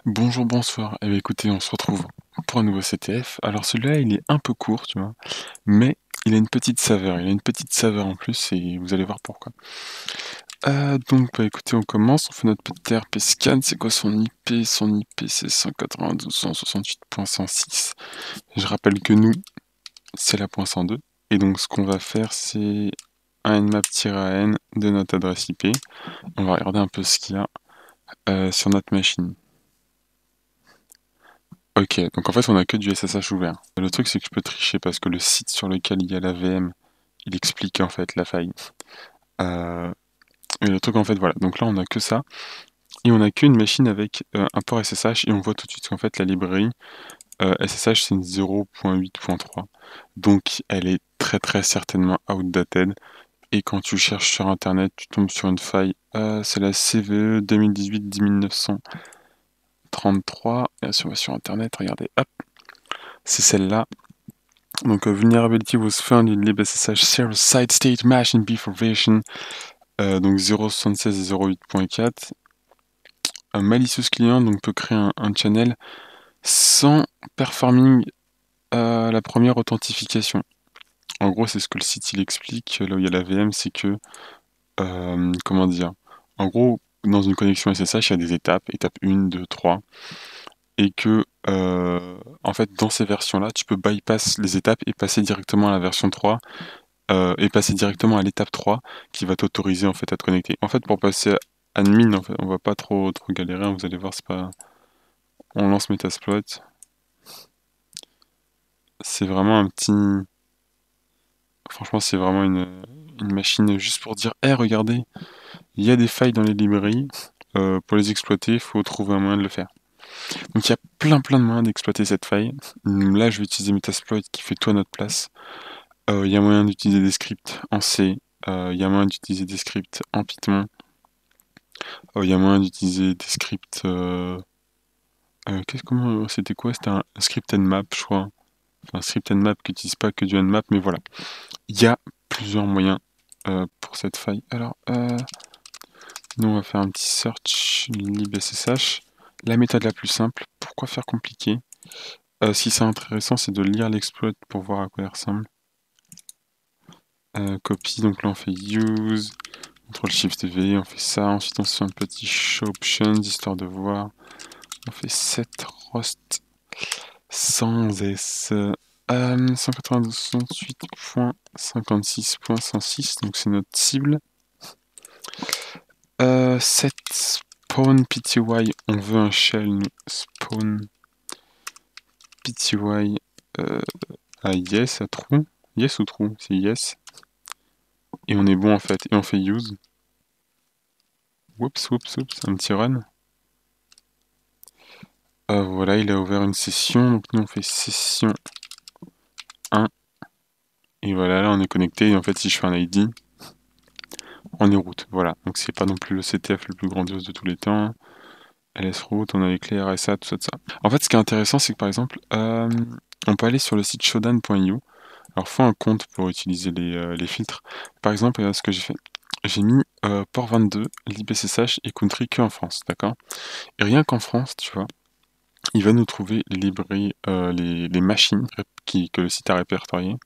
Bonjour, bonsoir. Eh bien, écoutez, on se retrouve pour un nouveau CTF. Alors celui-là, il est un peu court, tu vois, mais il a une petite saveur. Il a une petite saveur en plus et vous allez voir pourquoi. Donc, bah écoutez, on commence. On fait notre petit RP scan. C'est quoi son IP? Son IP, c'est 192.168.106. Je rappelle que nous, c'est la point 102. Et donc, ce qu'on va faire, c'est un nmap-an de notre adresse IP. On va regarder un peu ce qu'il y a sur notre machine. Ok, donc en fait on a que du SSH ouvert. Le truc c'est que je peux tricher parce que le site sur lequel il y a la VM, il explique en fait la faille. Euh, et le truc en fait voilà, donc là on a que ça. Et on a qu'une machine avec un port SSH et on voit tout de suite qu'en fait la librairie SSH c'est une 0.8.3. Donc elle est très certainement outdated. Et quand tu cherches sur internet, tu tombes sur une faille. C'est la CVE 2018-10933. Et si on va sur internet, regardez, hop, c'est celle-là. Donc, vulnerability was found in libSSH server side state machine before version donc 0.76 et 0.8.4. Un malicious client donc peut créer un channel sans performing la première authentification. En gros, c'est ce que le site il explique là où il y a la VM, c'est que comment dire. En gros, dans une connexion SSH, il y a des étapes, étape 1, 2, 3, et que en fait dans ces versions-là, tu peux bypass les étapes et passer directement à la version 3 et passer directement à l'étape 3 qui va t'autoriser en fait à te connecter. En fait pour passer à admin, en fait, on va pas trop galérer, hein, vous allez voir, c'est pas. On lance Metasploit. C'est vraiment un petit. Franchement c'est vraiment une machine juste pour dire hey, regardez, il y a des failles dans les librairies. Pour les exploiter, il faut trouver un moyen de le faire. Donc il y a plein de moyens d'exploiter cette faille. Là je vais utiliser Metasploit qui fait tout à notre place. Il y a moyen d'utiliser des scripts en C. Il y a moyen d'utiliser des scripts en Python. Il y a moyen d'utiliser des scripts. Comment c'était quoi? C'était un script nmap, je crois. Enfin, un script nmap qui n'utilise pas que du nmap, mais voilà. Il y a plusieurs moyens pour cette faille. Alors, nous on va faire un petit search libssh. La méthode la plus simple. Pourquoi faire compliqué? Si c'est intéressant, c'est de lire l'exploit pour voir à quoi il ressemble. Copy, donc là on fait use, CTRL-SHIFT-V, on fait ça, ensuite on se fait un petit show options histoire de voir. On fait set rost sans S 192.168.56.106, donc c'est notre cible. Set spawn pty, on veut un shell, nous. Spawn pty à yes, à true. Yes ou true? C'est yes. Et on est bon en fait, et on fait use. Oups, un petit run. Voilà, il a ouvert une session, donc nous on fait session 1. Et voilà, là on est connecté, et en fait si je fais un ID, on est route, voilà. Donc c'est pas non plus le CTF le plus grandiose de tous les temps. LS route, on a les clés RSA, tout ça, tout ça. En fait ce qui est intéressant c'est que par exemple, on peut aller sur le site shodan.io. Alors faut un compte pour utiliser les filtres. Par exemple, regarde ce que j'ai fait. J'ai mis port 22, libssh et country que en France, d'accord? Et rien qu'en France, tu vois, il va nous trouver les librairies, les machines que le site a répertoriées,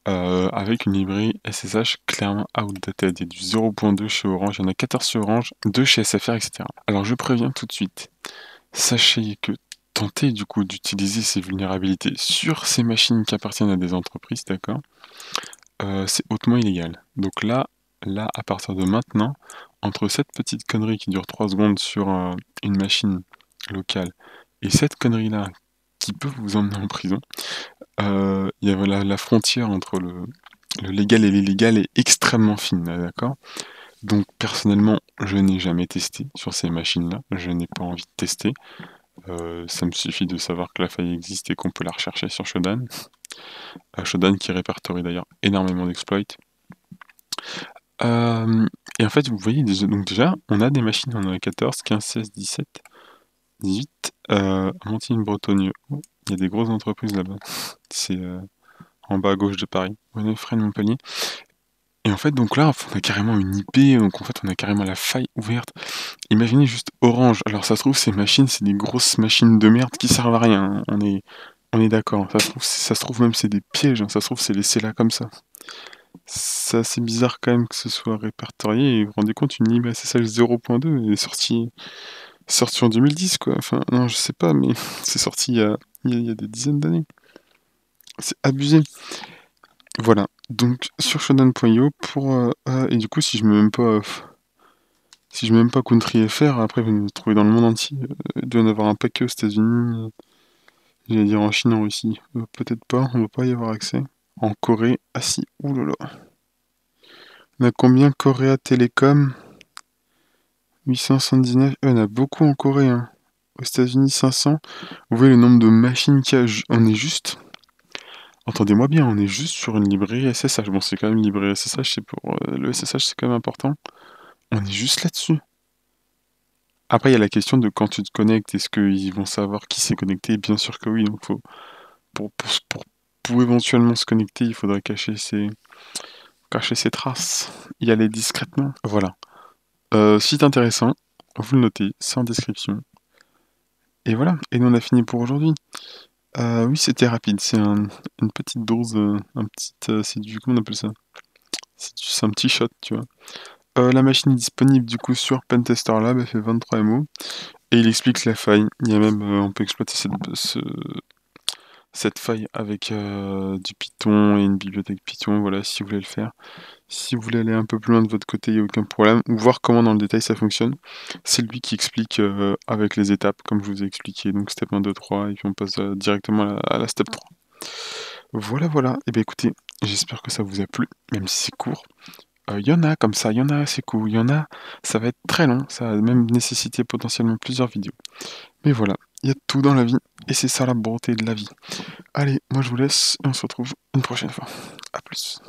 avec une librairie SSH clairement outdated. Il y a du 0.2 chez Orange, il y en a 14 chez Orange, 2 chez SFR, etc. Alors je préviens tout de suite, sachez que tenter du coup d'utiliser ces vulnérabilités sur ces machines qui appartiennent à des entreprises, d'accord, c'est hautement illégal. Donc là, à partir de maintenant, entre cette petite connerie qui dure 3 secondes sur une machine locale et cette connerie-là qui peut vous emmener en prison, il y a la frontière entre le légal et l'illégal est extrêmement fine, d'accord? Donc personnellement, je n'ai jamais testé sur ces machines-là, je n'ai pas envie de tester. Ça me suffit de savoir que la faille existe et qu'on peut la rechercher sur Shodan. Shodan qui répertorie d'ailleurs énormément d'exploits. Et en fait, vous voyez, donc déjà, on a des machines, on en a 14, 15, 16, 17, 18, Montigny-Bretonneux. Oh, il y a des grosses entreprises là-bas. C'est en bas à gauche de Paris. René Fresne, Montpellier. Et en fait, donc là, on a carrément une IP, donc en fait, on a carrément la faille ouverte. Imaginez juste Orange. Alors ça se trouve, ces machines, c'est des grosses machines de merde qui servent à rien, hein. On est d'accord. Ça se trouve même c'est des pièges, hein. Ça se trouve c'est laissé là comme ça. C'est assez bizarre quand même que ce soit répertorié. Et vous vous rendez compte, une lib SSH 0.2 est sortie en 2010, quoi. Enfin, non, je sais pas, mais c'est sorti il y a des dizaines d'années. C'est abusé. Voilà. Donc sur shodan.io pour et du coup si je mets même pas Country FR, après vous me trouvez dans le monde entier. Il doit y en avoir un paquet aux États-Unis, j'allais dire en Chine, en Russie. Peut-être pas, on va pas y avoir accès. En Corée, ah si, oulala. On a combien Korea Telecom? 879. Il y en a beaucoup en Corée, hein. Aux États-Unis, 500. Vous voyez le nombre de machines qu'il y a. On est juste. Entendez-moi bien, on est juste sur une librairie SSH. Bon, c'est quand même une librairie SSH, c'est pour. Le SSH, c'est quand même important. On est juste là-dessus. Après, il y a la question de quand tu te connectes, est-ce qu'ils vont savoir qui s'est connecté? Bien sûr que oui, donc pour éventuellement se connecter, il faudrait cacher ses traces, y aller discrètement. Voilà. Site intéressant, vous le notez, c'est en description. Et voilà, et nous on a fini pour aujourd'hui. Oui, c'était rapide, c'est une petite dose, c'est du, comment on appelle ça? C'est un petit shot, tu vois. La machine est disponible du coup sur Pentester Lab, elle fait 23 MO, et il explique la faille. Il y a même, on peut exploiter cette faille avec du Python et une bibliothèque Python, voilà, si vous voulez le faire. Si vous voulez aller un peu plus loin de votre côté, il n'y a aucun problème, ou voir comment dans le détail ça fonctionne. C'est lui qui explique avec les étapes, comme je vous ai expliqué, donc step 1, 2, 3, et puis on passe directement à la step 3. Voilà, voilà, et bien écoutez, j'espère que ça vous a plu, même si c'est court. Il y en a comme ça, il y en a assez court, il y en a, ça va être très long, ça va même nécessiter potentiellement plusieurs vidéos. Mais voilà, il y a tout dans la vie, et c'est ça la beauté de la vie. Allez, moi je vous laisse, et on se retrouve une prochaine fois. A plus.